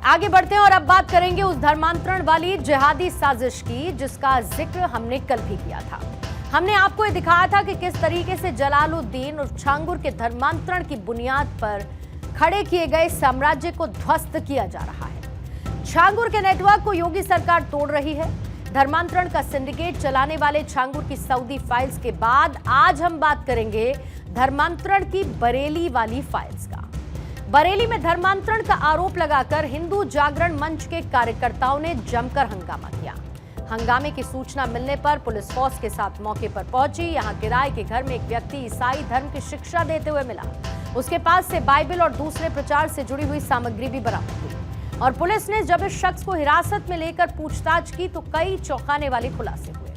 आगे बढ़ते हैं और अब बात करेंगे उस धर्मांतरण वाली जिहादी साजिश की जिसका जिक्र हमने कल भी किया था। हमने आपको ये दिखाया था कि किस तरीके से जलालुद्दीन और छांगुर के धर्मांतरण की बुनियाद पर खड़े किए गए साम्राज्य को ध्वस्त किया जा रहा है। छांगुर के नेटवर्क को योगी सरकार तोड़ रही है। धर्मांतरण का सिंडिकेट चलाने वाले छांगुर की सऊदी फाइल्स के बाद आज हम बात करेंगे धर्मांतरण की बरेली वाली फाइल्स का। बरेली में धर्मांतरण का आरोप लगाकर हिंदू जागरण मंच के कार्यकर्ताओं ने जमकर हंगामा किया। हंगामे की सूचना मिलने पर पुलिस फोर्स के साथ मौके पर पहुंची। यहां किराए के घर में एक व्यक्ति ईसाई धर्म की शिक्षा देते हुए मिला। उसके पास से बाइबल और दूसरे प्रचार से जुड़ी हुई सामग्री भी बरामद हुई और पुलिस ने जब इस शख्स को हिरासत में लेकर पूछताछ की तो कई चौंकाने वाले खुलासे हुए।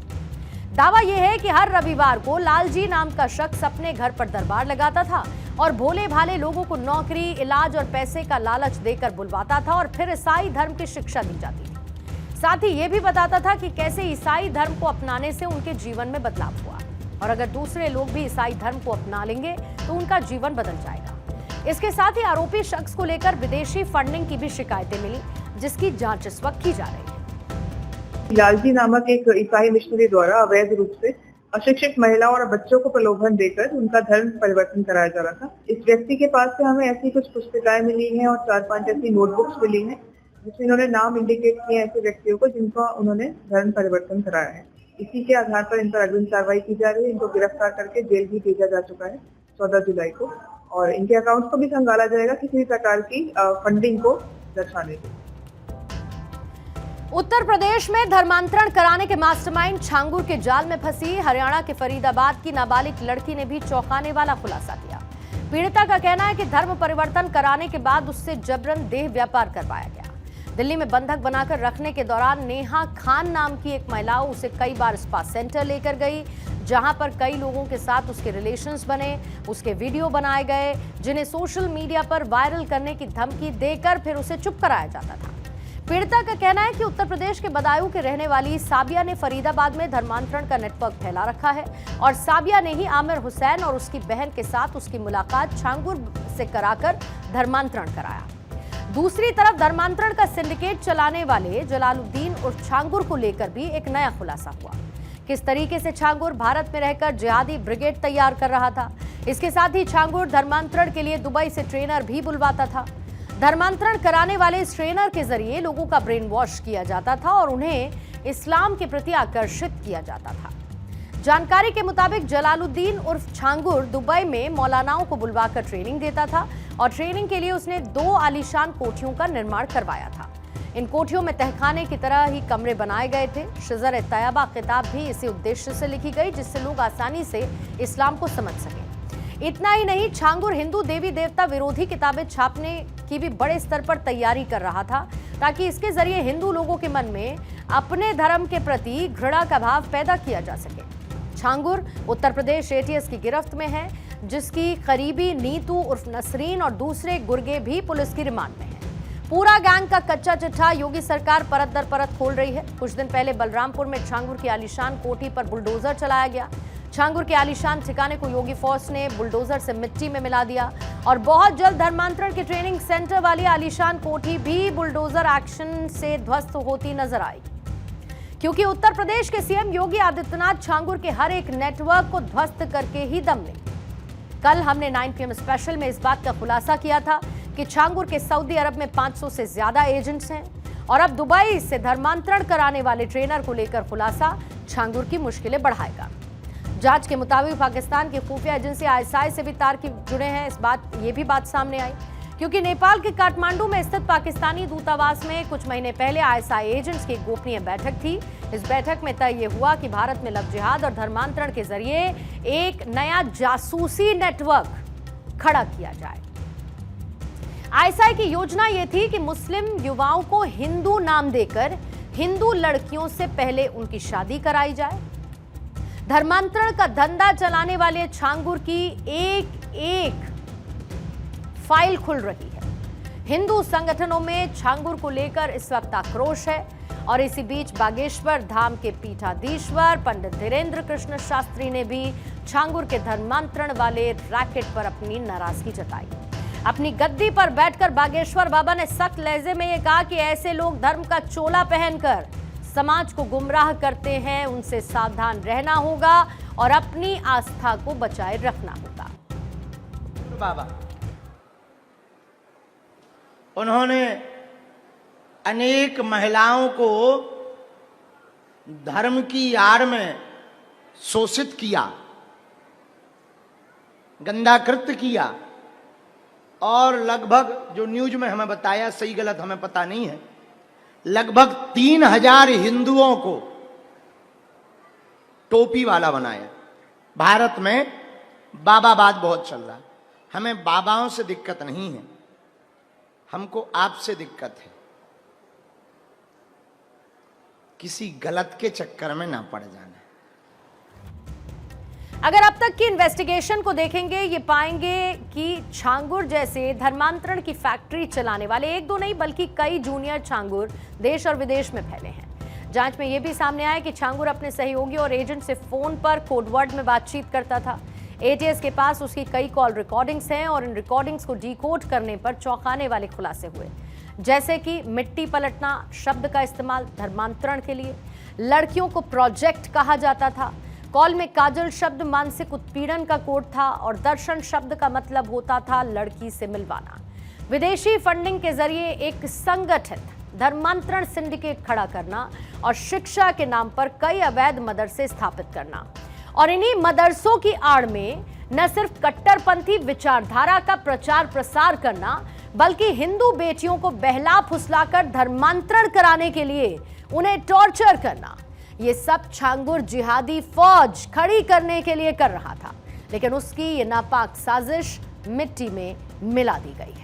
दावा यह है कि हर रविवार को लालजी नाम का शख्स अपने घर पर दरबार लगाता था और भोले भाले लोगों को नौकरी, इलाज और पैसे का लालच देकर बुलवाता था और फिर ईसाई धर्म की शिक्षा दी जाती थी। साथ ही यह भी बताता था कि कैसे ईसाई धर्म को अपनाने से उनके जीवन में बदलाव हुआ और अगर दूसरे लोग भी ईसाई धर्म को अपना लेंगे तो उनका जीवन बदल जाएगा। इसके साथ ही आरोपी शख्स को लेकर विदेशी फंडिंग की भी शिकायतें मिली जिसकी जांच इस वक्त की जा रही है। लालजी नामक एक ईसाई मिशनरी द्वारा अवैध रूप से अशिक्षित महिलाओं और बच्चों को प्रलोभन देकर उनका धर्म परिवर्तन कराया जा रहा था। इस व्यक्ति के पास से हमें ऐसी कुछ पुस्तिकाएं मिली हैं और 4-5 ऐसी नोटबुक्स मिली हैं जिसमें इन्होंने नाम इंडिकेट किए ऐसे व्यक्तियों को जिनका उन्होंने धर्म परिवर्तन कराया है। इसी के आधार पर इन पर अग्रिम कार्रवाई की जा रही है। इनको गिरफ्तार करके जेल भी भेजा जा चुका है 14 जुलाई को और इनके अकाउंट को भी खंगाला जाएगा किसी भी प्रकार की फंडिंग को दर्शाने के। उत्तर प्रदेश में धर्मांतरण कराने के मास्टरमाइंड छांगुर के जाल में फंसी हरियाणा के फरीदाबाद की नाबालिग लड़की ने भी चौंकाने वाला खुलासा किया। पीड़िता का कहना है कि धर्म परिवर्तन कराने के बाद उससे जबरन देह व्यापार करवाया गया। दिल्ली में बंधक बनाकर रखने के दौरान नेहा खान नाम की एक महिला उसे कई बार स्पा सेंटर लेकर गई जहां पर कई लोगों के साथ उसके रिलेशंस बने, उसके वीडियो बनाए गए जिन्हें सोशल मीडिया पर वायरल करने की धमकी देकर फिर उसे चुप कराया जाता था। पीड़िता का कहना है कि उत्तर प्रदेश के बदायूं के रहने वाली साबिया ने फरीदाबाद में धर्मांतरण का नेटवर्क फैला रखा है और साबिया ने ही आमिर हुसैन और उसकी बहन के साथ उसकी मुलाकात छांगुर से कराकर धर्मांतरण कराया। दूसरी तरफ धर्मांतरण का सिंडिकेट चलाने वाले जलालुद्दीन और छांगुर को लेकर भी एक नया खुलासा हुआ। किस तरीके से छांगुर भारत में रहकर जिहादी ब्रिगेड तैयार कर रहा था। इसके साथ ही छांगुर धर्मांतरण के लिए दुबई से ट्रेनर भी बुलवाता था। धर्मांतरण कराने वाले इस ट्रेनर के जरिए लोगों का ब्रेन वॉश किया जाता था और उन्हें इस्लाम के प्रति आकर्षित किया जाता था। जानकारी के मुताबिक जलालुद्दीन उर्फ छांगुर दुबई में मौलानाओं को बुलवाकर ट्रेनिंग देता था और ट्रेनिंग के लिए उसने 2 आलीशान कोठियों का निर्माण करवाया था। इन कोठियों में तहखाने की तरह ही कमरे बनाए गए थे। शजर तैयबा किताब भी इसी उद्देश्य से लिखी गई जिससे लोग आसानी से इस्लाम को समझ सकें। इतना ही नहीं, छांगुर हिंदू देवी देवता विरोधी किताबें छापने की भी बड़े स्तर पर तैयारी कर रहा था ताकि इसके जरिए हिंदू लोगों के मन में अपने धर्म के प्रति घृणा का भाव पैदा किया जा सके। छांगुर उत्तर प्रदेश एटीएस की गिरफ्त में है जिसकी करीबी नीतू उर्फ नसरीन और दूसरे गुर्गे भी पुलिस की रिमांड में है। पूरा गैंग का कच्चा चिट्ठा योगी सरकार परत दर परत खोल रही है। कुछ दिन पहले बलरामपुर में छांगुर की आलीशान कोठी पर बुलडोजर चलाया गया। छांगुर के आलीशान ठिकाने को योगी फोर्स ने बुलडोजर से मिट्टी में मिला दिया और बहुत जल्द धर्मांतरण के ट्रेनिंग सेंटर वाली आलीशान कोठी भी बुलडोजर एक्शन से ध्वस्त होती नजर आई क्योंकि उत्तर प्रदेश के सीएम योगी आदित्यनाथ छांगुर के हर एक नेटवर्क को ध्वस्त करके ही दम लें। कल हमने 9 PM स्पेशल में इस बात का खुलासा किया था कि छांगुर के सऊदी अरब में 500 से ज्यादा एजेंट्स हैं और अब दुबई से धर्मांतरण कराने वाले ट्रेनर को लेकर खुलासा छांगुर की मुश्किलें बढ़ाएगा। जांच के मुताबिक पाकिस्तान की खुफिया एजेंसी आईएसआई से भी तार जुड़े हैं। ये भी बात सामने आई क्योंकि नेपाल के काठमांडू में स्थित पाकिस्तानी दूतावास में कुछ महीने पहले आईएसआई एजेंट्स की गोपनीय बैठक थी। इस बैठक में तय ये हुआ कि भारत में लव जिहाद और धर्मांतरण के जरिए एक नया जासूसी नेटवर्क खड़ा किया जाए। आईएसआई की योजना ये थी कि मुस्लिम युवाओं को हिंदू नाम देकर हिंदू लड़कियों से पहले उनकी शादी कराई जाए। धर्मांतरण का धंधा चलाने वाले छांगुर की एक फाइल खुल रही है। हिंदू संगठनों में छांगुर को लेकर इस वक्त आक्रोश है और इसी बीच बागेश्वर धाम के पीठाधीश्वर पंडित धीरेन्द्र कृष्ण शास्त्री ने भी छांगुर के धर्मांतरण वाले रैकेट पर अपनी नाराजगी जताई। अपनी गद्दी पर बैठकर बागेश्वर बाबा ने सख्त लहजे में यह कहा कि ऐसे लोग धर्म का चोला पहनकर समाज को गुमराह करते हैं, उनसे सावधान रहना होगा और अपनी आस्था को बचाए रखना होगा। बाबा उन्होंने अनेक महिलाओं को धर्म की आड़ में शोषित किया, गंदा कृत्य किया और लगभग जो न्यूज में हमें बताया, सही गलत हमें पता नहीं है, लगभग 3000 हिंदुओं को टोपी वाला बनाया। भारत में बाबावाद बहुत चल रहा है। हमें बाबाओं से दिक्कत नहीं है, हमको आपसे दिक्कत है। किसी गलत के चक्कर में ना पड़ जाना। अगर अब तक की इन्वेस्टिगेशन को देखेंगे, ये पाएंगे कि छांगुर जैसे धर्मांतरण की फैक्ट्री चलाने वाले एक दो नहीं बल्कि कई जूनियर छांगुर देश और विदेश में फैले हैं। जांच में यह भी सामने आया कि छांगुर अपने सहयोगी और एजेंट से फोन पर कोडवर्ड में बातचीत करता था। एटीएस के पास उसकी कई कॉल रिकॉर्डिंग्स हैं और इन रिकॉर्डिंग्स को डिकोड करने पर चौंकाने वाले खुलासे हुए, जैसे कि मिट्टी पलटना शब्द का इस्तेमाल धर्मांतरण के लिए, लड़कियों को प्रोजेक्ट कहा जाता था, कॉल में काजल शब्द मानसिक उत्पीड़न का कोड था और दर्शन शब्द का मतलब होता था लड़की से मिलवाना। विदेशी फंडिंग के जरिए एक संगठित धर्मांतरण सिंडिकेट खड़ा करना और शिक्षा के नाम पर कई अवैध मदरसे स्थापित करना और इन्हीं मदरसों की आड़ में न सिर्फ कट्टरपंथी विचारधारा का प्रचार प्रसार करना बल्कि हिंदू बेटियों को बहला फुसलाकर धर्मांतरण कराने के लिए उन्हें टॉर्चर करना, ये सब छांगुर जिहादी फौज खड़ी करने के लिए कर रहा था। लेकिन उसकी ये नापाक साजिश मिट्टी में मिला दी गई है।